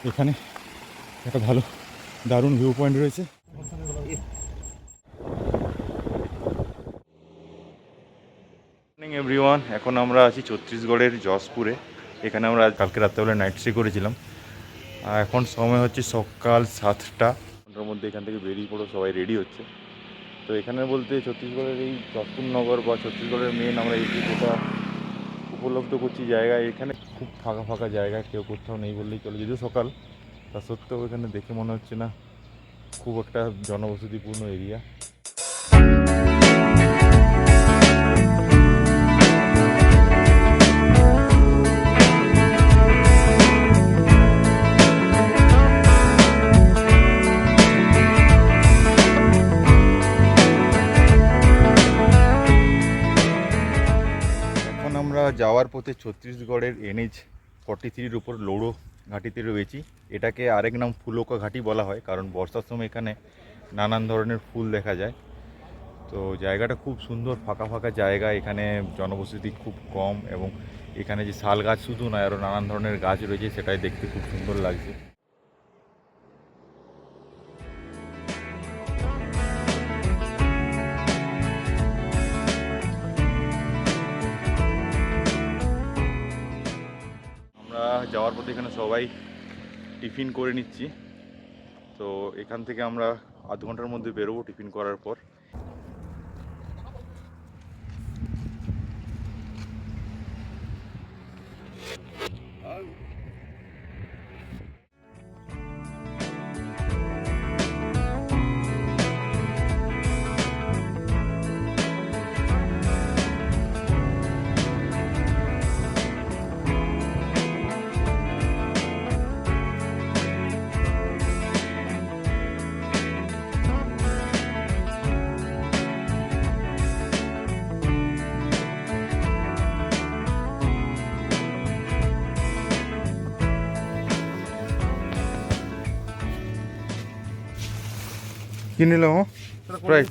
এখানে একটা ভালো দারুণ ভিউ পয়েন্ট রয়েছে। মর্নিং এভরিওয়ান, এখন আমরা আছি ছত্তিশগড়ের জশপুরে। এখানে আমরা কালকে রাত্রেবেলা নাইট স্টে করেছিলাম। আর এখন সময় হচ্ছে সকাল 7টা। ঘন্টার মধ্যে এখান থেকে বেরিয়ে পড়ো, সবাই রেডি হচ্ছে। তো এখানে বলতে ছত্তিশগড়ের এই জশপুর নগর বা ছত্তিশগড়ের মেন আমরা এই যেটা উপলব্ধ করছি জায়গা, এখানে খুব ফাঁকা ফাঁকা জায়গা, কেউ কোথাও নেই বললেই চলে। যদিও সকাল, তা সত্ত্বেও এখানে দেখে মনে হচ্ছে না খুব একটা জনবসতিপূর্ণ এরিয়া। এখন আমরা যাওয়ার পথে ছত্তিশগড়ের NH-43-র উপর লৌড়ো ঘাটিতে রয়েছি। এটাকে আরেক নাম ফুলকা ঘাটি বলা হয়, কারণ বর্ষার সময় এখানে নানান ধরনের ফুল দেখা যায়। তো জায়গাটা খুব সুন্দর, ফাঁকা ফাঁকা জায়গা, এখানে জনবসতি খুব কম, এবং এখানে যে শাল গাছ শুধু নয়, আরও নানান ধরনের গাছ রয়েছে, সেটাই দেখতে খুব সুন্দর লাগছে। আমরা যাওয়ার পথে এখানে সবাই টিফিন করে নিচ্ছি। তো এখান থেকে আমরা আধ ঘন্টার মধ্যে বেরোবো টিফিন করার পর। কি নিলাম? প্রায়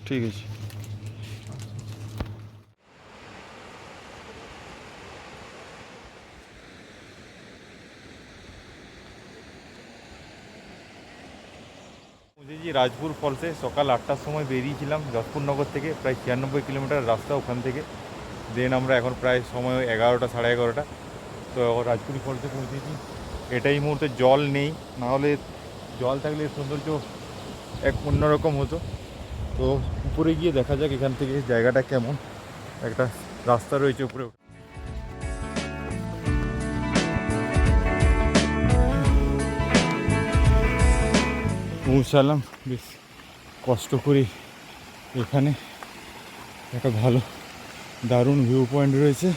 ঠিক আছে। পৌঁছেছি রাজপুর ফলসে। সকাল 8টার সময় বেরিয়েছিলাম জশপুরনগর থেকে, প্রায় 96 কিলোমিটার রাস্তা ওখান থেকে। দেন আমরা এখন প্রায় সময় 11টা, সাড়ে 11টা। তো রাজপুর ফলসে পৌঁছেছি। এটাই মুহূর্তে জল নেই, নাহলে জল থাকলে সৌন্দর্য এক অন্যরকম হতো। তো উপরে গিয়ে দেখা যাক এখান থেকে জায়গাটা কেমন। একটা রাস্তা রয়েছে উপরে। পৌঁছালাম বেশ কষ্ট করে। এখানে একটা ভালো দারুণ ভিউ পয়েন্ট রয়েছে।